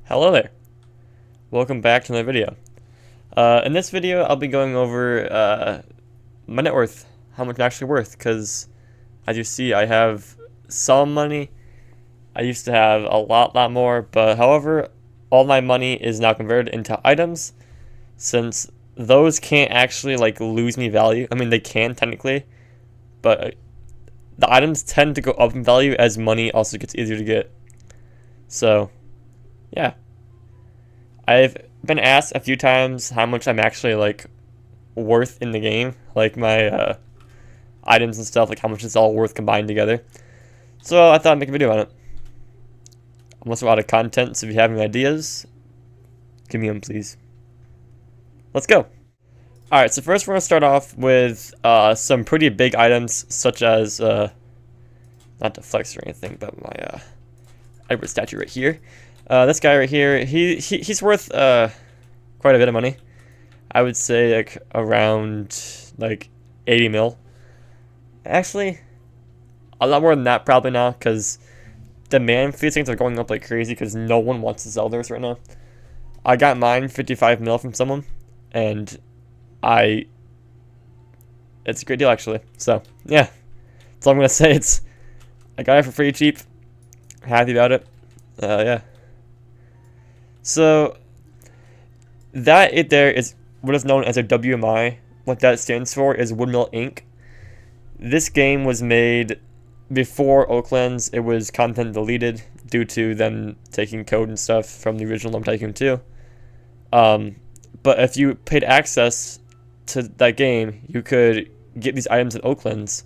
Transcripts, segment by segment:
Hello there. Welcome back to another video. In this video, I'll be going over my net worth, how much I'm actually worth, because as you see, I have some money. I used to have a lot more, but however, all my money is now converted into items, since those can't actually like lose me value. I mean, they can technically, but the items tend to go up in value as money also gets easier to get. So, yeah. I've been asked a few times how much I'm actually like worth in the game, like my items and stuff, like how much it's all worth combined together. So I thought I'd make a video on it. I'm also out of content, so if you have any ideas, give me them, please. Let's go. Alright, so first we're going to start off with some pretty big items, such as, not to flex or anything, but my Edward statue right here. This guy right here, he's worth quite a bit of money. I would say like around like 80 mil. Actually, a lot more than that probably now, because demand for these things are going up like crazy because no one wants to sell theirs right now. I got mine 55 mil from someone, and it's a great deal actually. So yeah, that's all I'm gonna say. I got it for pretty cheap. Happy about it. Yeah. So that there is what is known as a WMI. What that stands for is Windmill Inc. This game was made before Oaklands. It was content deleted due to them taking code and stuff from the original Lumber Tycoon 2. But if you paid access to that game, you could get these items in Oaklands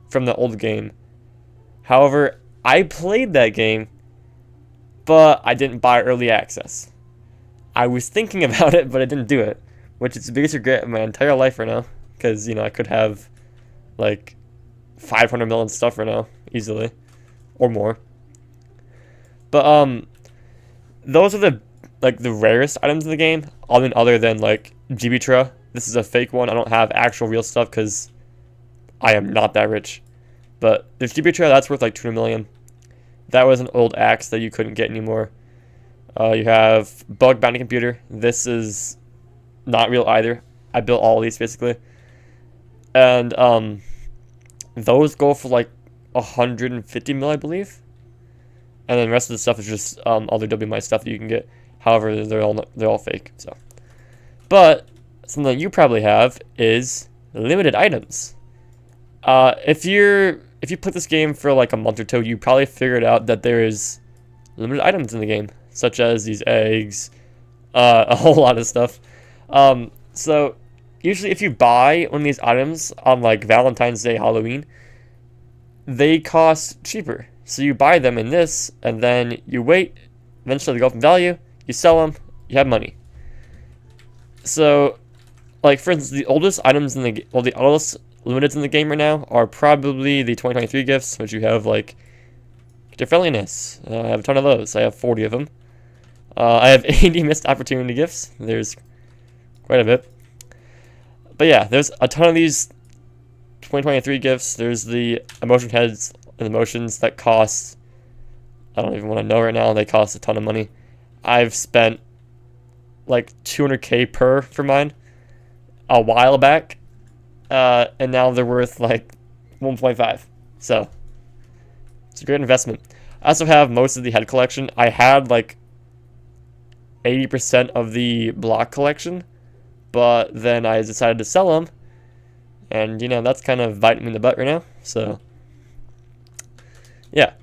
from the old game. However, I played that game, but I didn't buy early access. I was thinking about it, but I didn't do it, which is the biggest regret of my entire life right now, because, I could have, like, 500 million stuff right now, easily, or more. But, those are the rarest items in the game, other than, like, Gibitra. This is a fake one. I don't have actual real stuff, because I am not that rich. But there's Gibitra, that's worth, like, 200 million. That was an old axe that you couldn't get anymore. You have Bug Bounty Computer. This is not real either. I built all of these basically. And those go for like 150 mil, I believe. And then the rest of the stuff is just other WMI stuff that you can get. However, they're all fake. So, but something that you probably have is limited items. If you play this game for like a month or two, you probably figured out that there is limited items in the game, such as these eggs, a whole lot of stuff. So usually if you buy one of these items on like Valentine's Day, Halloween, they cost cheaper. So you buy them in this, and then you wait, eventually they go up in value, you sell them, you have money. So, like for instance, the oldest items in the oldest limiteds in the game right now are probably the 2023 gifts, which you have like Gift Friendliness. I have a ton of those. I have 40 of them. I have 80 missed opportunity gifts. There's quite a bit. But yeah, there's a ton of these 2023 gifts. There's the emotion heads and emotions that cost, I don't even want to know right now, they cost a ton of money. I've spent like 200k per for mine a while back. And now they're worth like 1.5. So it's a great investment. I also have most of the head collection. I had like 80% of the block collection, but then I decided to sell them, and that's kind of biting me in the butt right now. So yeah,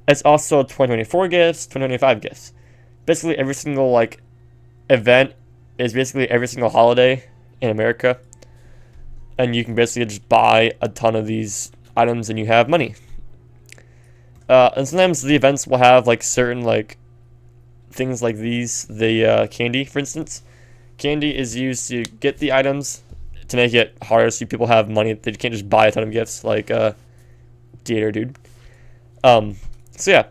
it's also 2024 gifts, 2025 gifts. Basically every single like event is basically every single holiday in America. And you can basically just buy a ton of these items and you have money. And sometimes the events will have like certain like things like these. The candy, for instance. Candy is used to get the items to make it harder so people have money. They can't just buy a ton of gifts like Theater Dude. So yeah.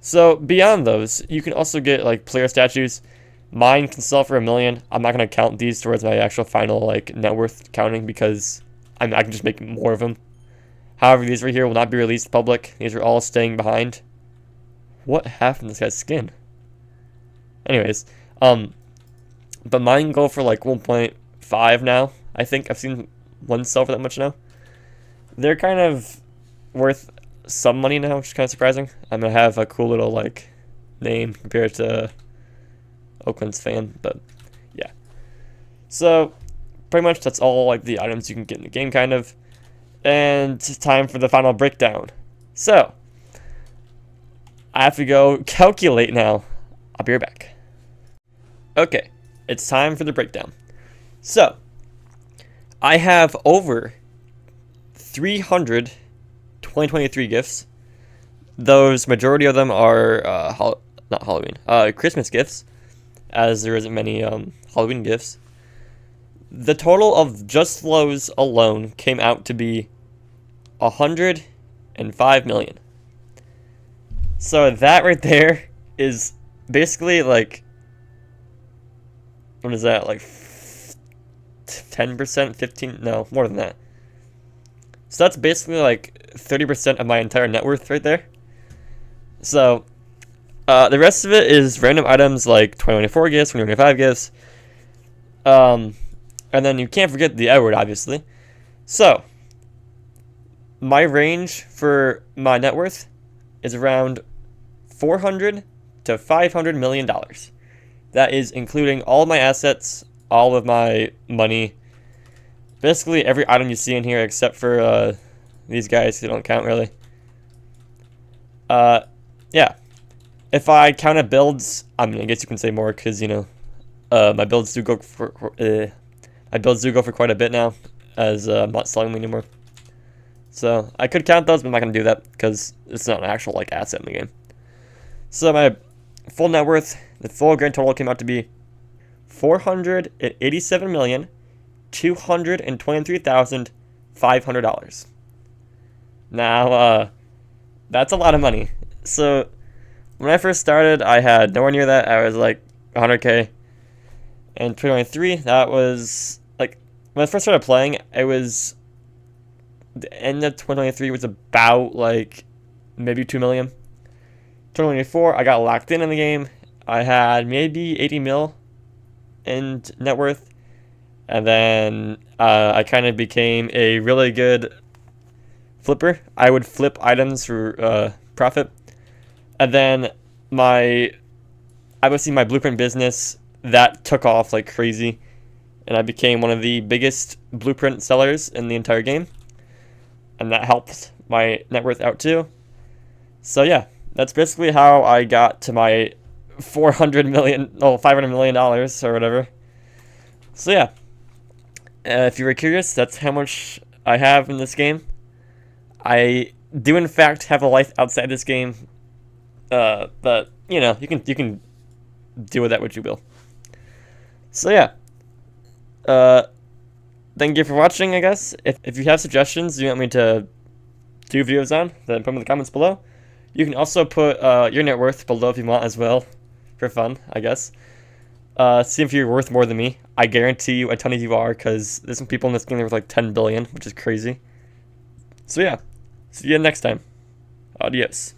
So beyond those, you can also get like player statues. Mine can sell for $1 million. I'm not going to count these towards my actual final like net worth counting because I can just make more of them. However, these right here will not be released public. These are all staying behind. What happened to this guy's skin? Anyways, but mine go for like 1.5 now. I think I've seen one sell for that much now. They're kind of worth some money now, which is kind of surprising. I'm gonna have a cool little like name compared to Oaklands fan, but yeah. So pretty much that's all like the items you can get in the game, kind of. And time for the final breakdown. So I have to go calculate now. I'll be right back. Okay, it's time for the breakdown. So I have over 300 2023 gifts. Those majority of them are not Halloween, Christmas gifts, as there isn't many Halloween gifts. The total of just those alone came out to be 105 million. So that right there is basically like, what is that, like 10%, 15, no, more than that. So that's basically like 30% of my entire net worth right there. So the rest of it is random items like 2024 gifts, 2025 gifts. And then you can't forget the Edward, obviously. So my range for my net worth is around 400 to 500 million dollars. That is including all of my assets, all of my money, basically every item you see in here except for these guys who don't count really. Yeah. If I counted builds, I mean, I guess you can say more because, you know, my builds do go for quite a bit now, as I'm not selling them anymore. So I could count those, but I'm not gonna do that because it's not an actual like asset in the game. So my full net worth, the full grand total came out to be $487,223,500. Now, that's a lot of money. So when I first started, I had nowhere near that. I was like 100K. And 2023, that was like when I first started playing, it was the end of 2023 was about like maybe 2 million. 2024, I got locked in the game. I had maybe 80 mil in net worth, and then I kind of became a really good flipper. I would flip items for profit, and then my blueprint business that took off like crazy, and I became one of the biggest blueprint sellers in the entire game, and that helped my net worth out too. So yeah, that's basically how I got to my $500 million or whatever. So yeah, if you were curious, that's how much I have in this game. I do in fact have a life outside this game, but you know, you can do with that what you will. So yeah, thank you for watching, I guess. If you have suggestions you want me to do videos on, then put them in the comments below. You can also put your net worth below if you want as well, for fun, I guess. See if you're worth more than me. I guarantee you a ton of you are, because there's some people in this game that are worth like 10 billion, which is crazy. So yeah, see you next time. Adios.